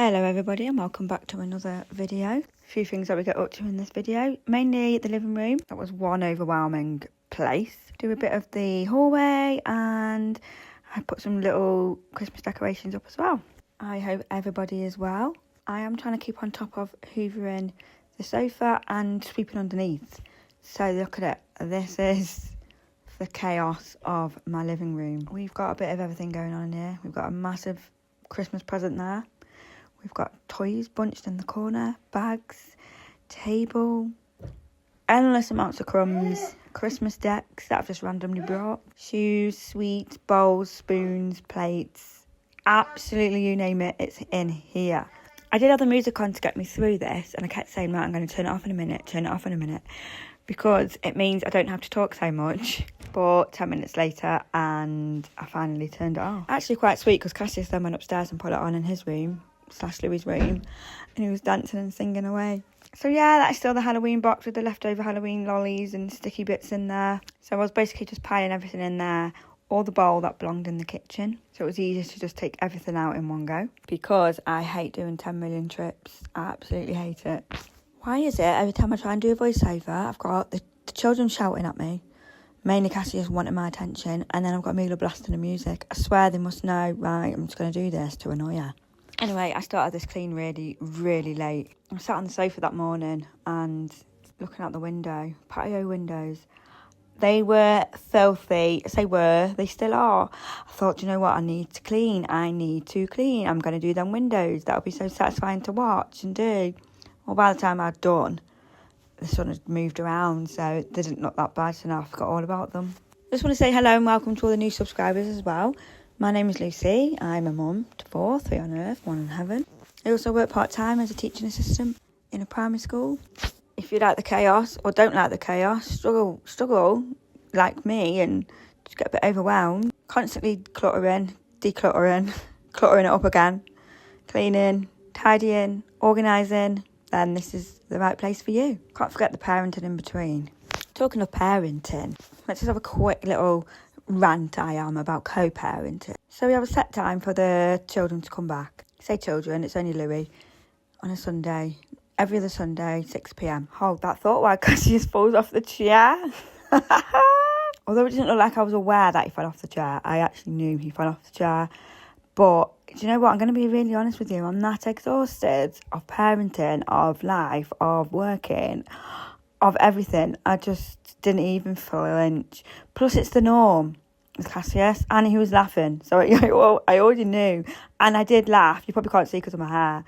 Hello everybody and welcome back to another video. A few things that we get up to in this video, mainly the living room. That was one overwhelming place. Do a bit of the hallway and I put some little Christmas decorations up as well. I hope everybody is well. I am trying to keep on top of hoovering the sofa and sweeping underneath. So look at it, this is the chaos of my living room. We've got a bit of everything going on in here. We've got a massive Christmas present there. We've got toys bunched in the corner, bags, table, endless amounts of crumbs, Christmas decks that I've just randomly brought, shoes, sweets, bowls, spoons, plates, absolutely you name it, it's in here. I did have the music on to get me through this and I kept saying, right, I'm going to turn it off in a minute, because it means I don't have to talk so much. But 10 minutes later and I finally turned it off. Actually quite sweet because Cassius then went upstairs and put it on in his room / Louis' room and he was dancing and singing away. So yeah, that's still the Halloween box with the leftover Halloween lollies and sticky bits in there. So I was basically just piling everything in there, all the bowl that belonged in the kitchen. So it was easier to just take everything out in one go because I hate doing 10 million trips. I absolutely hate it. Why is it every time I try and do a voiceover, I've got the children shouting at me, mainly Cassius wanting my attention, and then I've got Mila blasting the music. I swear they must know, right, I'm just going to do this to annoy her. Anyway, I started this clean really late. I sat on the sofa that morning and looking out the window, patio windows. They were filthy. They still are. I thought, you know what, I need to clean. I'm going to do them windows. That'll be so satisfying to watch and do. Well, by the time I'd done, the sun had moved around, so it didn't look that bad, so now I forgot all about them. I just want to say hello and welcome to all the new subscribers as well. My name is Lucy. I'm a mum to 4, 3 on earth, 1 in heaven. I also work part-time as a teaching assistant in a primary school. If you like the chaos or don't like the chaos, struggle like me and just get a bit overwhelmed, constantly cluttering, decluttering, cluttering it up again, cleaning, tidying, organising, then this is the right place for you. Can't forget the parenting in between. Talking of parenting, let's just have a quick little rant I am about co-parenting. So we have a set time for the children to come back. Say children, it's only Louis, on a Sunday, every other Sunday, 6 p.m. Hold that thought while Cassius falls off the chair. Although it didn't look like I was aware that he fell off the chair, I actually knew he fell off the chair. But do you know what? I'm going to be really honest with you. I'm that exhausted of parenting, of life, of working, of everything. I just didn't even flinch. Plus, it's the norm with Cassius, and he was laughing. So I already knew. And I did laugh. You probably can't see because of my hair.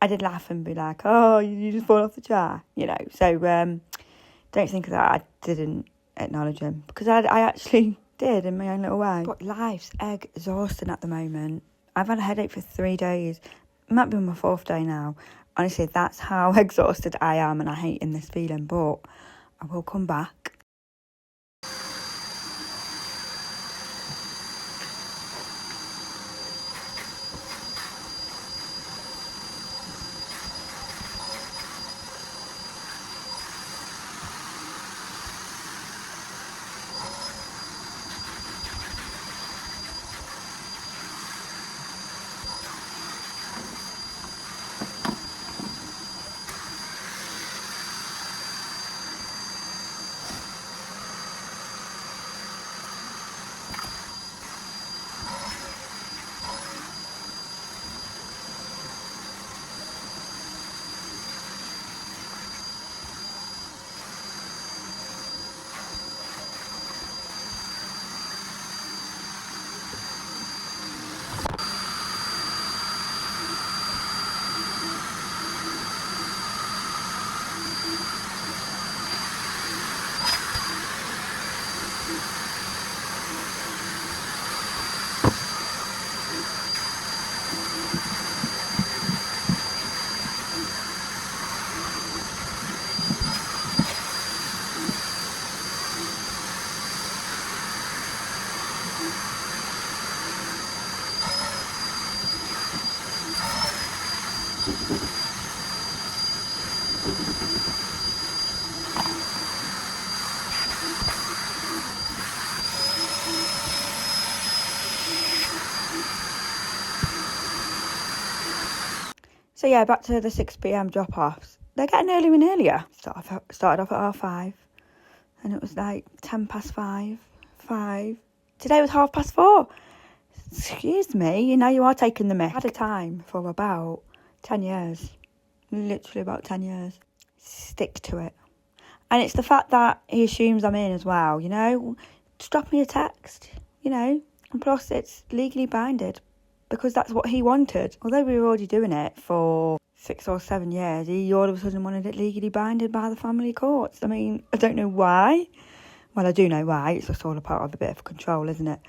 I did laugh and be like, oh, you just fall off the chair, you know. So don't think that I didn't acknowledge him, because I actually did in my own little way. But life's exhausting at the moment. I've had a headache for 3 days. It might be on my 4th day now. Honestly, that's how exhausted I am, and I hate in this feeling, but I will come back. So yeah, back to the 6 p.m. drop-offs. They're getting earlier and earlier. Started off at 5:30, and it was like 5:10, 5. Today was 4:30. Excuse me, you know you are taking the mick. I had a time for about 10 years. Literally about 10 years. Stick to it. And it's the fact that he assumes I'm in as well, you know. Just drop me a text, you know. And plus it's legally binded because that's what he wanted. Although we were already doing it for 6 or 7 years, he all of a sudden wanted it legally binded by the family courts. I mean, I don't know why. Well, I do know why. It's just all a part of a bit of control, isn't it?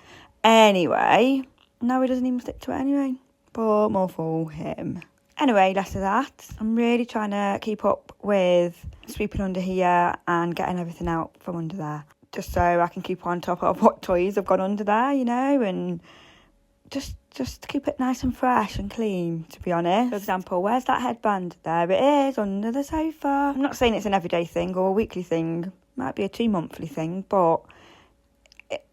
Anyway, no, he doesn't even stick to it anyway. But more for him. Anyway, less of that. I'm really trying to keep up with sweeping under here and getting everything out from under there. Just so I can keep on top of what toys have gone under there, you know, and just to keep it nice and fresh and clean, to be honest. For example, where's that headband? There it is, under the sofa. I'm not saying it's an everyday thing or a weekly thing. Might be a 2-monthly thing, but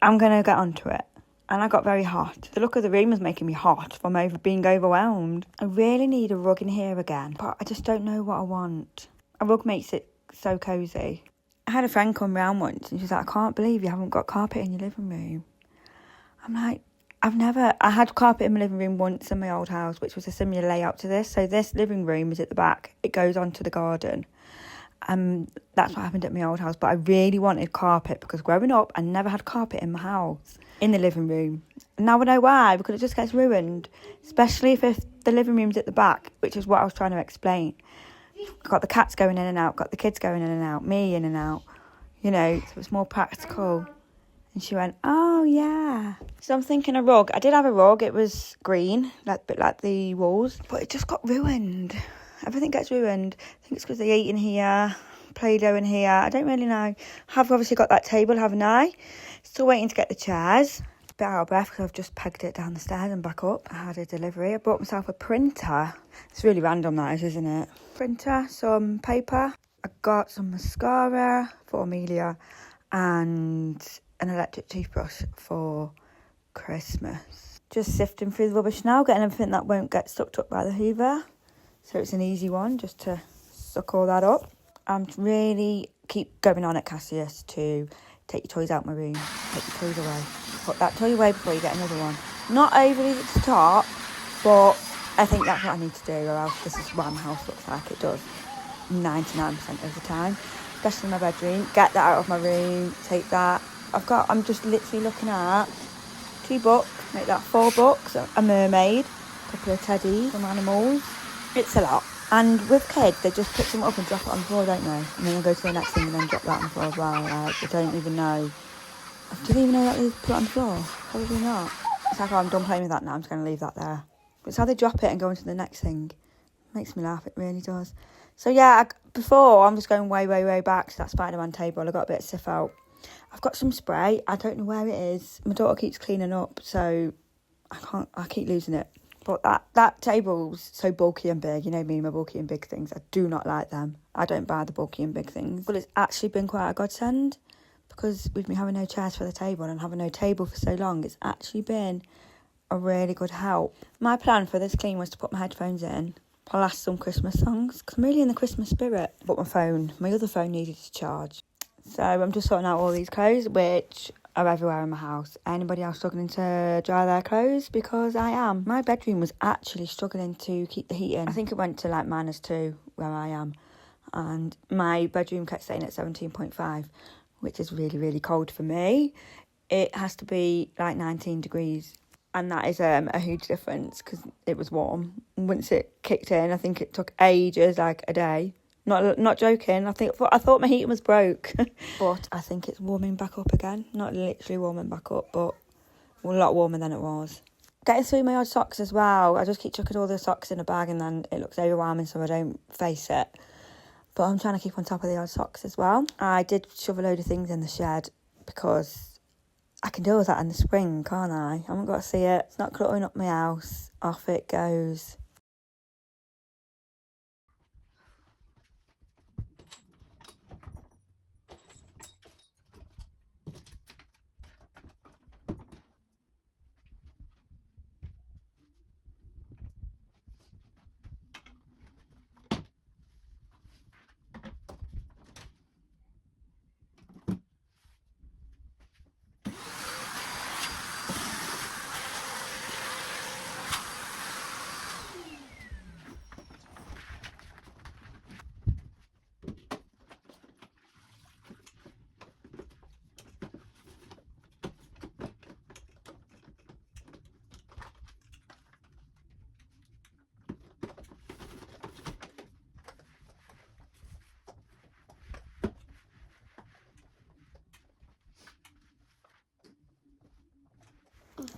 I'm going to get onto it. And I got very hot. The look of the room was making me hot from being overwhelmed. I really need a rug in here again, but I just don't know what I want. A rug makes it so cosy. I had a friend come round once and she's like, I can't believe you haven't got carpet in your living room. I'm like, I had carpet in my living room once in my old house, which was a similar layout to this. So this living room is at the back. It goes onto the garden. That's what happened at my old house. But I really wanted carpet because growing up, I never had carpet in my house, in the living room. And now I know why, because it just gets ruined, especially if the living room's at the back, which is what I was trying to explain. Got the cats going in and out, got the kids going in and out, me in and out, you know, so it's more practical. And she went, oh, yeah. So I'm thinking a rug. I did have a rug. It was green, a bit like the walls, but it just got ruined. Everything gets ruined. I think it's because they eat in here, Play-Doh in here. I don't really know. I've obviously got that table, haven't I? Still waiting to get the chairs. A bit out of breath because I've just pegged it down the stairs and back up. I had a delivery. I bought myself a printer. It's really random, that is, isn't it? Printer, some paper. I got some mascara for Amelia and an electric toothbrush for Christmas. Just sifting through the rubbish now, getting everything that won't get sucked up by the Hoover. So it's an easy one just to suck all that up. I'm really keep going on at Cassius to take your toys out my room, take your toys away. Put that toy away before you get another one. Not overly at the top, but I think that's what I need to do, or else this is what my house looks like. It does 99% of the time, especially in my bedroom. Get that out of my room, take that. I'm just literally looking at 2 books, make that 4 books, a mermaid, a couple of teddies, some animals. It's a lot. And with kids, they just pick them up and drop it on the floor, don't they? And then they go to the next thing and then drop that on the floor as well. Like, they don't even know. Do they even know that they put it on the floor? Probably not. It's like, oh, I'm done playing with that now, I'm just going to leave that there. But it's how they drop it and go on to the next thing. It makes me laugh, it really does. So yeah, before, I'm just going way, way, way back to that Spider-Man table. I got a bit of stiff out. I've got some spray. I don't know where it is. My daughter keeps cleaning up, so I keep losing it. But that table's so bulky and big. You know me, my bulky and big things. I do not like them. I don't buy the bulky and big things. But it's actually been quite a godsend because we've been having no chairs for the table and having no table for so long. It's actually been a really good help. My plan for this clean was to put my headphones in, blast some Christmas songs, because I'm really in the Christmas spirit. But my other phone needed to charge. So I'm just sorting out all these clothes, which are everywhere in my house. Anybody else struggling to dry their clothes? Because I am. My bedroom was actually struggling to keep the heat in. I think it went to like -2 where I am. And my bedroom kept staying at 17.5, which is really, really cold for me. It has to be like 19 degrees. And that is a huge difference because it was warm. Once it kicked in, I think it took ages, like a day. Not joking. I thought my heating was broke, but I think it's warming back up again. Not literally warming back up, but a lot warmer than it was. Getting through my odd socks as well. I just keep chucking all the socks in a bag, and then it looks overwhelming, so I don't face it. But I'm trying to keep on top of the odd socks as well. I did shove a load of things in the shed because I can deal with that in the spring, can't I? I haven't got to see it. It's not cluttering up my house. Off it goes.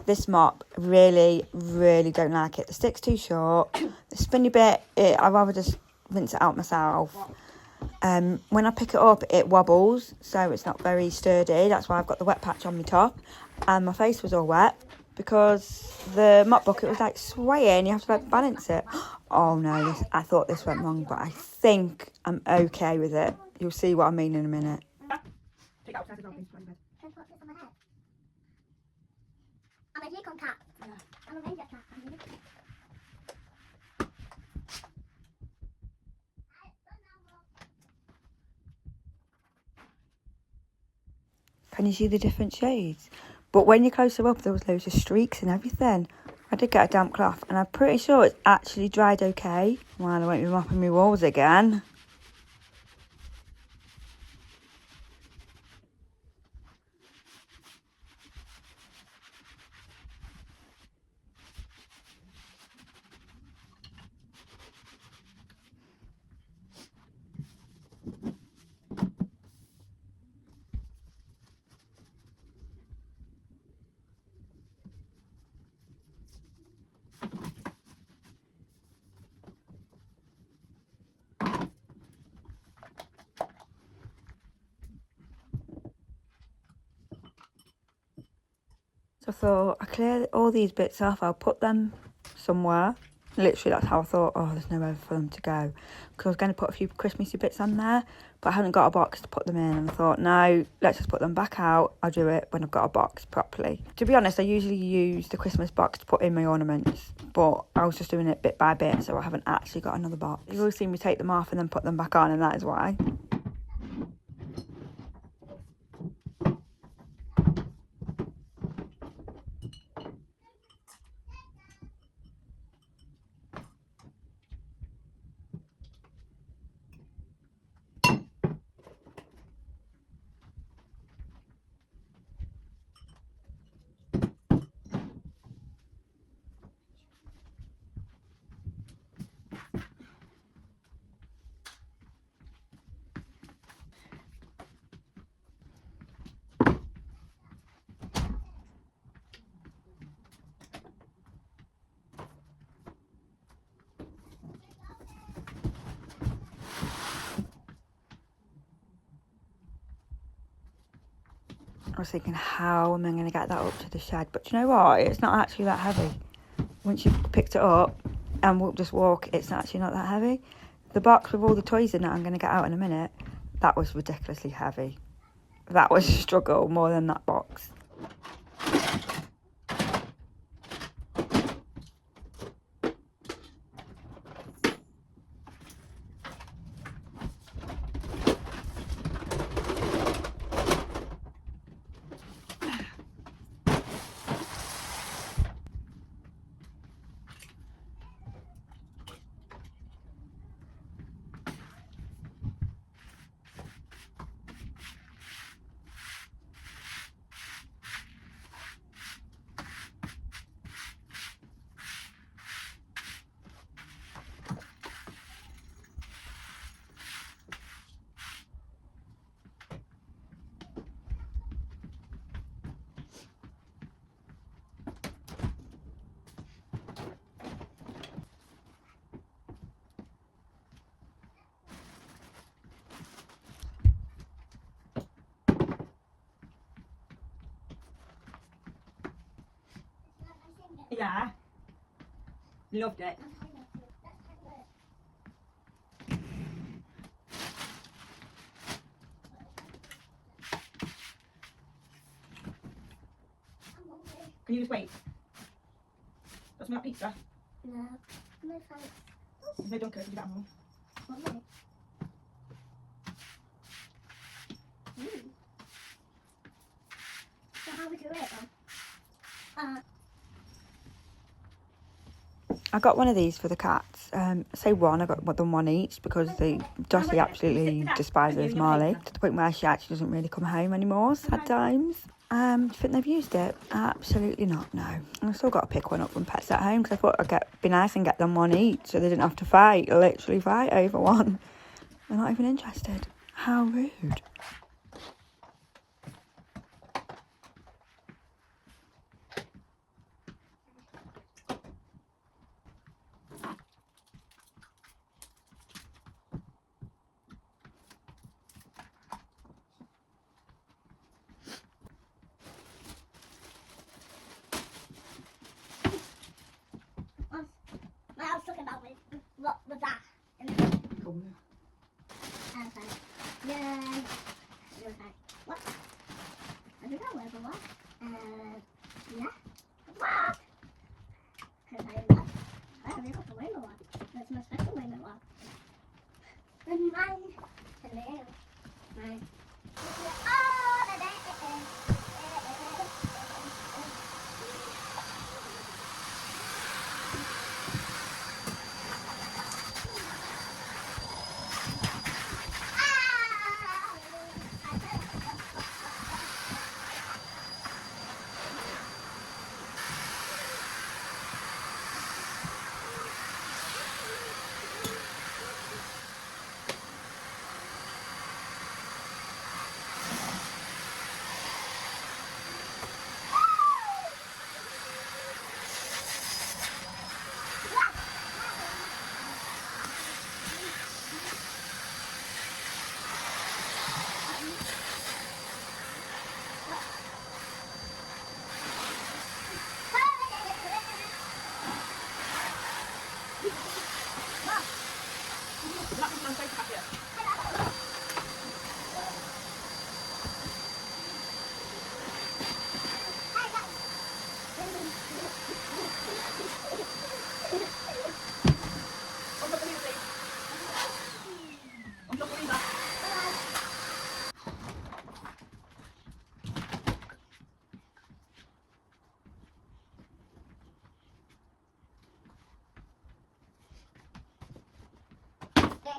This mop, really, really don't like it. The stick's too short. The spinny bit, I'd rather just rinse it out myself. When I pick it up, it wobbles, so it's not very sturdy. That's why I've got the wet patch on my top. And my face was all wet because the mop bucket was like swaying. You have to like balance it. Oh no, I thought this went wrong, but I think I'm okay with it. You'll see what I mean in a minute. I'm a unicorn cat. I'm a ranger cat. Can you see the different shades? But when you're closer up, there was loads of streaks and everything. I did get a damp cloth, and I'm pretty sure it's actually dried okay. Well, I won't be mopping my walls again. So I thought, I clear all these bits off, I'll put them somewhere. Literally, that's how I thought, oh, there's nowhere for them to go. Because I was going to put a few Christmassy bits on there, but I hadn't got a box to put them in. And I thought, no, let's just put them back out. I'll do it when I've got a box properly. To be honest, I usually use the Christmas box to put in my ornaments, but I was just doing it bit by bit, so I haven't actually got another box. You've always seen me take them off and then put them back on, and that is why. I was thinking, how am I going to get that up to the shed? But you know what? It's not actually that heavy. Once you've picked it up and we'll just walk, it's actually not that heavy. The box with all the toys in it I'm going to get out in a minute, that was ridiculously heavy. That was a struggle more than that box. Yeah, loved it. Can you just wait? Got some pizza? No. No thanks. There's no Dunkers, you got more. Okay. So how would you rate them? I got one of these for the cats. Say one, I got them one each because Dottie absolutely despises Marley to the point where she actually doesn't really come home anymore, sad times. Do you think they've used it? Absolutely not, no. I've still got to pick one up from Pets at Home because I thought I'd be nice and get them one each so they didn't have to literally fight over one. They're not even interested. How rude.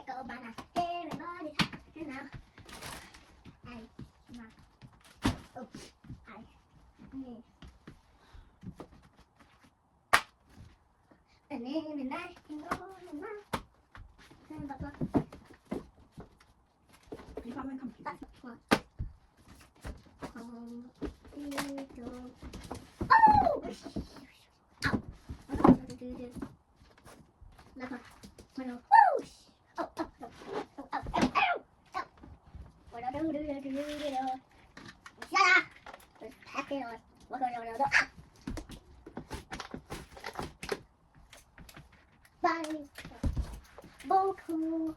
Go banana, everybody talking now. Hey, ma. Oh, hey. And in the night, in the morning, You can't come. that's what. Oh! Ow. Leper. Whoosh. Oh, oh, oh, oh, oh, oh, oh, oh. Shut up! Just pack it on. Bye. Boku.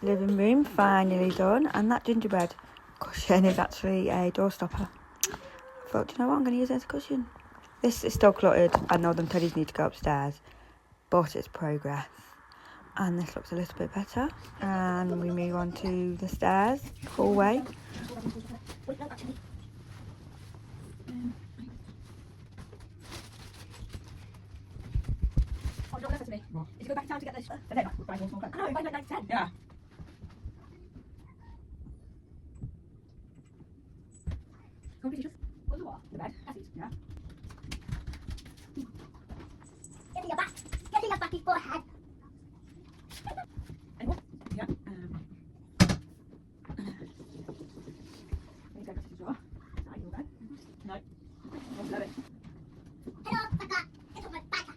Living room finally done, and that gingerbread cushion is actually a doorstopper. I thought, you know what, I'm going to use it as a cushion. This is still cluttered. I know them teddies need to go upstairs, but it's progress. And this looks a little bit better. And we move on to the stairs, hallway. Oh, don't listen to me. What? If you go back in time to get this, then back, we'll find one small crack. I know, it might be 10. Yeah. Go on, just. What's the what? The bed. That's it. Yeah. Get in your back. Get in your back forehead. Anyone? Yeah. Let me go back to the drawer. Now your bed. No. Don't let it. Hello, Papa. It's my back.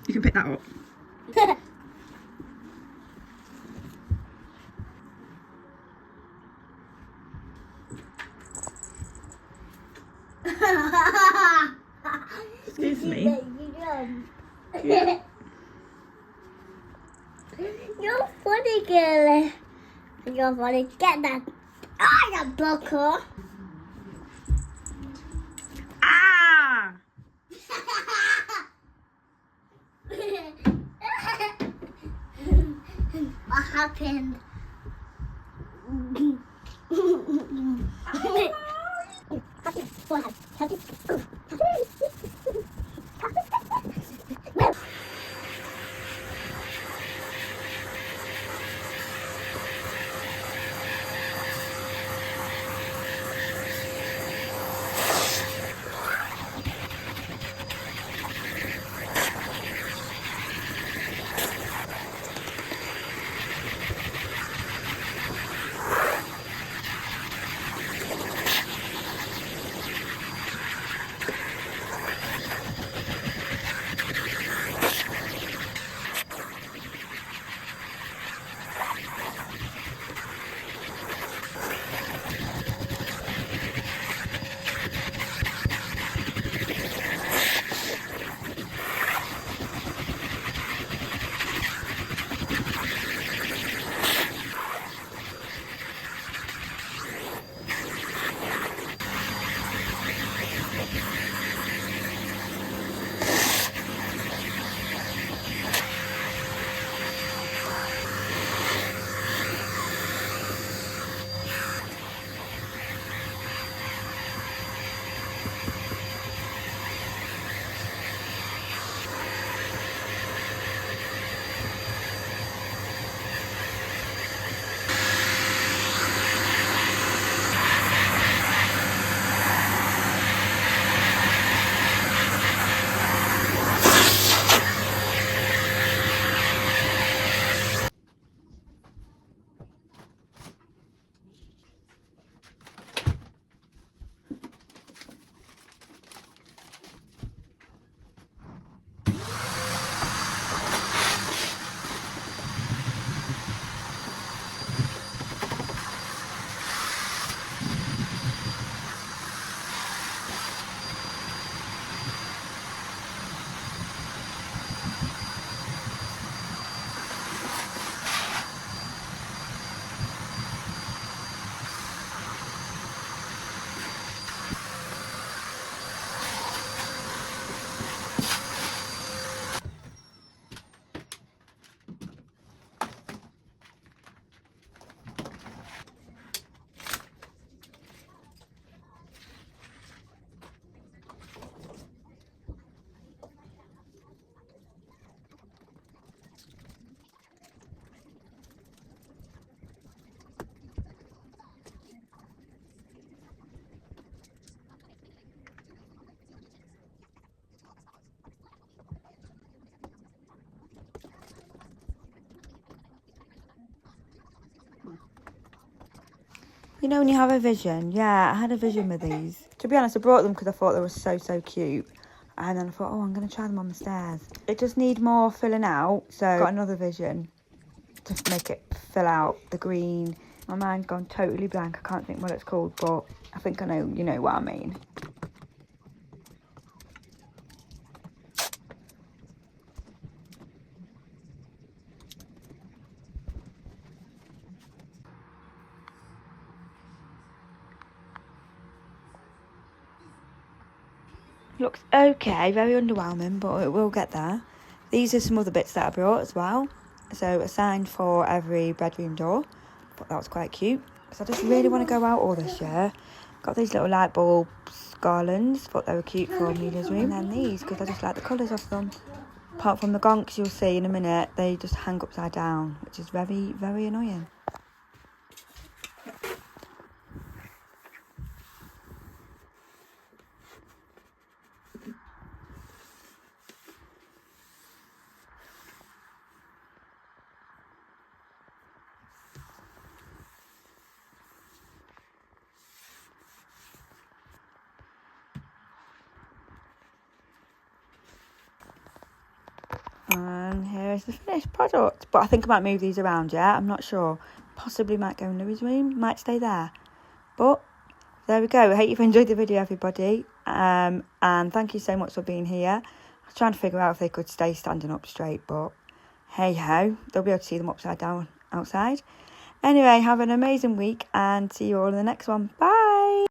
You can pick that up. Excuse me. Yeah. You're funny, girl. You're funny. Get that. Oh, you blocker. Ah! What happened? You know when you have a vision? Yeah, I had a vision with these. To be honest, I brought them because I thought they were so cute. And then I thought, oh, I'm going to try them on the stairs. It just need more filling out. So I got another vision to make it fill out the green. My mind's gone totally blank. I can't think what it's called, but I think I know, you know what I mean. Looks okay, very underwhelming, but it will get there. These are some other bits that I brought as well. So a sign for every bedroom door. Thought that was quite cute. So I just really want to go out all this year. Got these little light bulbs, garlands. Thought they were cute for Amelia's room. And then these, because I just like the colours of them. Apart from the gonks you'll see in a minute, they just hang upside down, which is very annoying. And here's the finished product. But I think I might move these around, yeah? I'm not sure. Possibly might go in Louis' room, might stay there. But there we go. I hope you've enjoyed the video, everybody. And thank you so much for being here. I was trying to figure out if they could stay standing up straight, but hey ho, they'll be able to see them upside down outside. Anyway, have an amazing week and see you all in the next one. Bye!